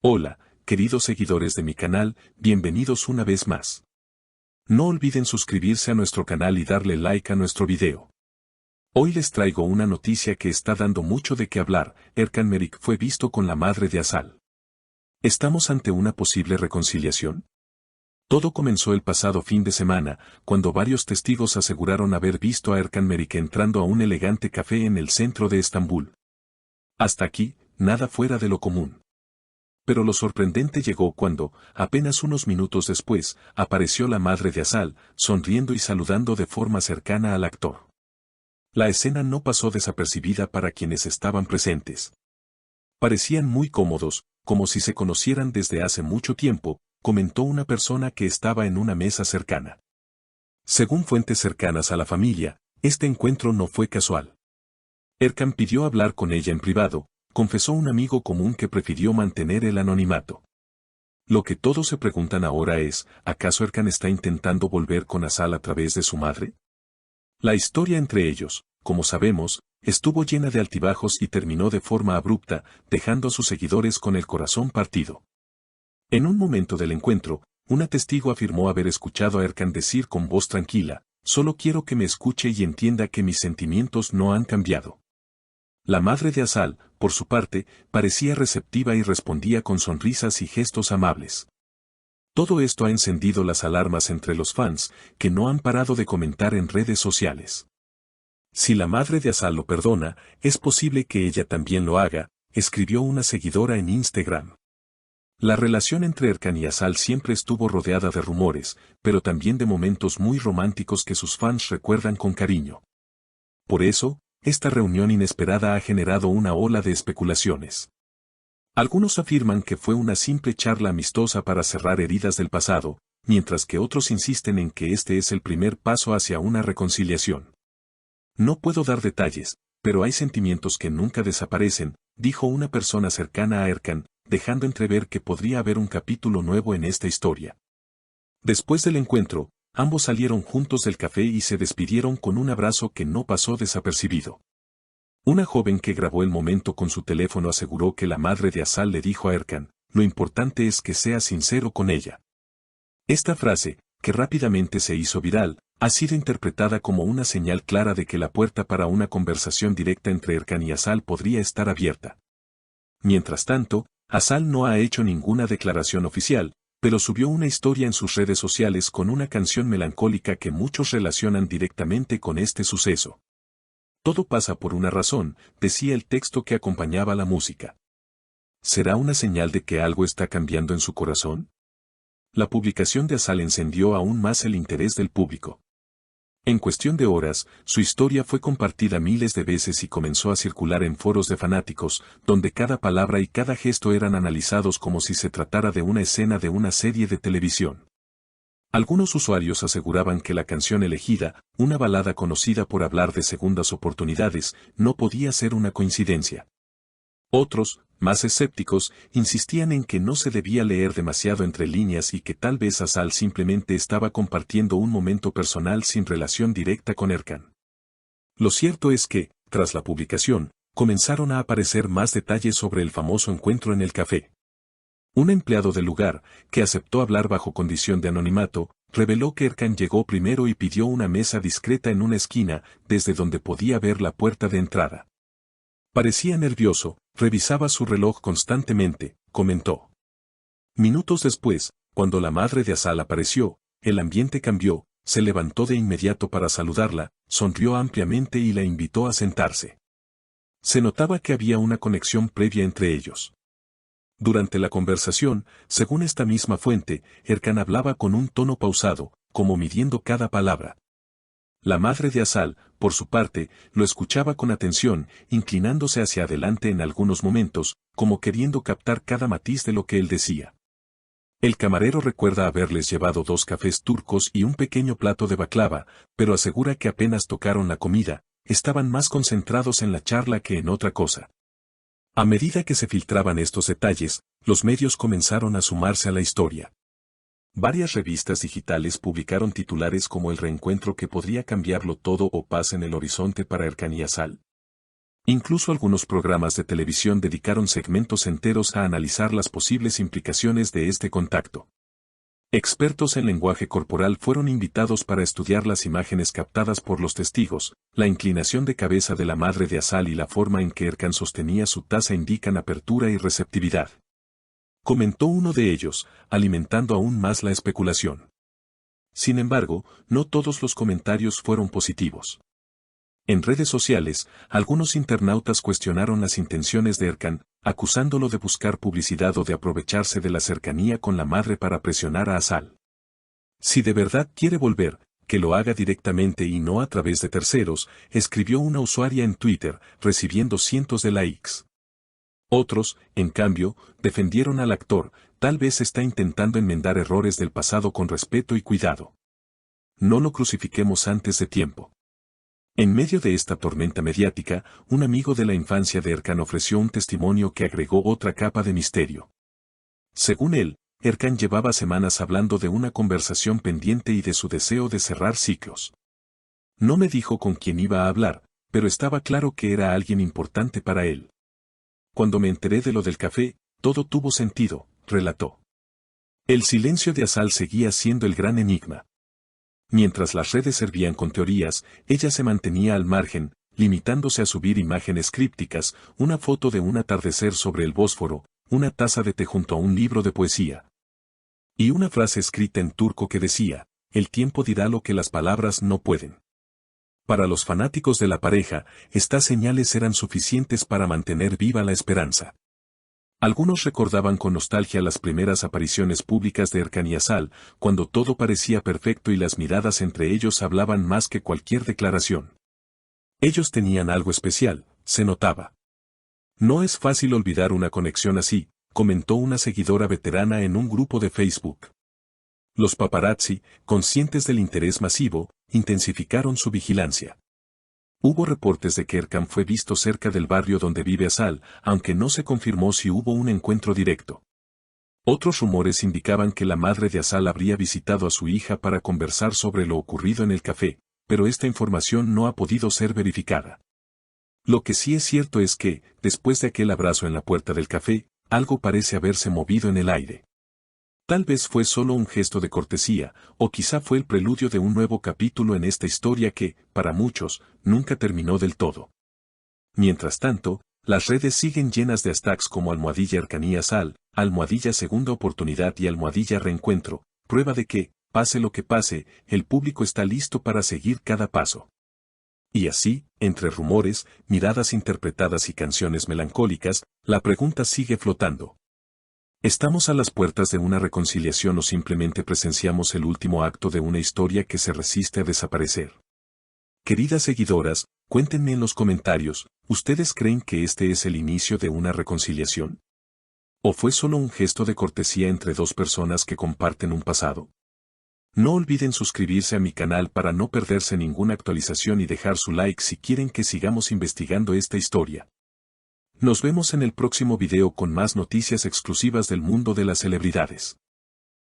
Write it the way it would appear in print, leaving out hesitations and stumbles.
Hola, queridos seguidores de mi canal, bienvenidos una vez más. No olviden suscribirse a nuestro canal y darle like a nuestro video. Hoy les traigo una noticia que está dando mucho de qué hablar. Erkan Meriç fue visto con la madre de Asal. ¿Estamos ante una posible reconciliación? Todo comenzó el pasado fin de semana, cuando varios testigos aseguraron haber visto a Erkan Meriç entrando a un elegante café en el centro de Estambul. Hasta aquí, nada fuera de lo común. Pero lo sorprendente llegó cuando, apenas unos minutos después, apareció la madre de Asal, sonriendo y saludando de forma cercana al actor. La escena no pasó desapercibida para quienes estaban presentes. Parecían muy cómodos, como si se conocieran desde hace mucho tiempo, comentó una persona que estaba en una mesa cercana. Según fuentes cercanas a la familia, este encuentro no fue casual. Erkan pidió hablar con ella en privado, confesó un amigo común que prefirió mantener el anonimato. Lo que todos se preguntan ahora es, ¿acaso Erkan está intentando volver con Asal a través de su madre? La historia entre ellos, como sabemos, estuvo llena de altibajos y terminó de forma abrupta, dejando a sus seguidores con el corazón partido. En un momento del encuentro, una testigo afirmó haber escuchado a Erkan decir con voz tranquila, «Solo quiero que me escuche y entienda que mis sentimientos no han cambiado». La madre de Asal, por su parte, parecía receptiva y respondía con sonrisas y gestos amables. Todo esto ha encendido las alarmas entre los fans, que no han parado de comentar en redes sociales. Si la madre de Asal lo perdona, es posible que ella también lo haga, escribió una seguidora en Instagram. La relación entre Erkan y Asal siempre estuvo rodeada de rumores, pero también de momentos muy románticos que sus fans recuerdan con cariño. Por eso, esta reunión inesperada ha generado una ola de especulaciones. Algunos afirman que fue una simple charla amistosa para cerrar heridas del pasado, mientras que otros insisten en que este es el primer paso hacia una reconciliación. No puedo dar detalles, pero hay sentimientos que nunca desaparecen, dijo una persona cercana a Erkan, dejando entrever que podría haber un capítulo nuevo en esta historia. Después del encuentro, ambos salieron juntos del café y se despidieron con un abrazo que no pasó desapercibido. Una joven que grabó el momento con su teléfono aseguró que la madre de Asal le dijo a Erkan, «Lo importante es que seas sincero con ella». Esta frase, que rápidamente se hizo viral, ha sido interpretada como una señal clara de que la puerta para una conversación directa entre Erkan y Asal podría estar abierta. Mientras tanto, Asal no ha hecho ninguna declaración oficial, pero subió una historia en sus redes sociales con una canción melancólica que muchos relacionan directamente con este suceso. Todo pasa por una razón, decía el texto que acompañaba la música. ¿Será una señal de que algo está cambiando en su corazón? La publicación de Asal encendió aún más el interés del público. En cuestión de horas, su historia fue compartida miles de veces y comenzó a circular en foros de fanáticos, donde cada palabra y cada gesto eran analizados como si se tratara de una escena de una serie de televisión. Algunos usuarios aseguraban que la canción elegida, una balada conocida por hablar de segundas oportunidades, no podía ser una coincidencia. Otros, más escépticos, insistían en que no se debía leer demasiado entre líneas y que tal vez Asal simplemente estaba compartiendo un momento personal sin relación directa con Erkan. Lo cierto es que, tras la publicación, comenzaron a aparecer más detalles sobre el famoso encuentro en el café. Un empleado del lugar, que aceptó hablar bajo condición de anonimato, reveló que Erkan llegó primero y pidió una mesa discreta en una esquina, desde donde podía ver la puerta de entrada. Parecía nervioso, revisaba su reloj constantemente, comentó. Minutos después, cuando la madre de Asal apareció, el ambiente cambió, se levantó de inmediato para saludarla, sonrió ampliamente y la invitó a sentarse. Se notaba que había una conexión previa entre ellos. Durante la conversación, según esta misma fuente, Erkan hablaba con un tono pausado, como midiendo cada palabra. La madre de Asal, por su parte, lo escuchaba con atención, inclinándose hacia adelante en algunos momentos, como queriendo captar cada matiz de lo que él decía. El camarero recuerda haberles llevado 2 cafés turcos y un pequeño plato de baklava, pero asegura que apenas tocaron la comida, estaban más concentrados en la charla que en otra cosa. A medida que se filtraban estos detalles, los medios comenzaron a sumarse a la historia. Varias revistas digitales publicaron titulares como el reencuentro que podría cambiarlo todo o paz en el horizonte para Erkan y Asal. Incluso algunos programas de televisión dedicaron segmentos enteros a analizar las posibles implicaciones de este contacto. Expertos en lenguaje corporal fueron invitados para estudiar las imágenes captadas por los testigos. La inclinación de cabeza de la madre de Asal y la forma en que Erkan sostenía su taza indican apertura y receptividad. Comentó uno de ellos, alimentando aún más la especulación. Sin embargo, no todos los comentarios fueron positivos. En redes sociales, algunos internautas cuestionaron las intenciones de Erkan, acusándolo de buscar publicidad o de aprovecharse de la cercanía con la madre para presionar a Asal. Si de verdad quiere volver, que lo haga directamente y no a través de terceros, escribió una usuaria en Twitter, recibiendo cientos de likes. Otros, en cambio, defendieron al actor, tal vez está intentando enmendar errores del pasado con respeto y cuidado. No lo crucifiquemos antes de tiempo. En medio de esta tormenta mediática, un amigo de la infancia de Erkan ofreció un testimonio que agregó otra capa de misterio. Según él, Erkan llevaba semanas hablando de una conversación pendiente y de su deseo de cerrar ciclos. No me dijo con quién iba a hablar, pero estaba claro que era alguien importante para él. Cuando me enteré de lo del café, todo tuvo sentido, relató. El silencio de Asal seguía siendo el gran enigma. Mientras las redes servían con teorías, ella se mantenía al margen, limitándose a subir imágenes crípticas, una foto de un atardecer sobre el Bósforo, una taza de té junto a un libro de poesía. Y una frase escrita en turco que decía, el tiempo dirá lo que las palabras no pueden. Para los fanáticos de la pareja, estas señales eran suficientes para mantener viva la esperanza. Algunos recordaban con nostalgia las primeras apariciones públicas de Erkan y Asal, cuando todo parecía perfecto y las miradas entre ellos hablaban más que cualquier declaración. Ellos tenían algo especial, se notaba. No es fácil olvidar una conexión así, comentó una seguidora veterana en un grupo de Facebook. Los paparazzi, conscientes del interés masivo, intensificaron su vigilancia. Hubo reportes de que Erkan fue visto cerca del barrio donde vive Asal, aunque no se confirmó si hubo un encuentro directo. Otros rumores indicaban que la madre de Asal habría visitado a su hija para conversar sobre lo ocurrido en el café, pero esta información no ha podido ser verificada. Lo que sí es cierto es que, después de aquel abrazo en la puerta del café, algo parece haberse movido en el aire. Tal vez fue solo un gesto de cortesía, o quizá fue el preludio de un nuevo capítulo en esta historia que, para muchos, nunca terminó del todo. Mientras tanto, las redes siguen llenas de hashtags como #Erkan y Asal, #segunda oportunidad y #reencuentro, prueba de que, pase lo que pase, el público está listo para seguir cada paso. Y así, entre rumores, miradas interpretadas y canciones melancólicas, la pregunta sigue flotando. ¿Estamos a las puertas de una reconciliación o simplemente presenciamos el último acto de una historia que se resiste a desaparecer? Queridas seguidoras, cuéntenme en los comentarios, ¿ustedes creen que este es el inicio de una reconciliación? ¿O fue solo un gesto de cortesía entre dos personas que comparten un pasado? No olviden suscribirse a mi canal para no perderse ninguna actualización y dejar su like si quieren que sigamos investigando esta historia. Nos vemos en el próximo video con más noticias exclusivas del mundo de las celebridades.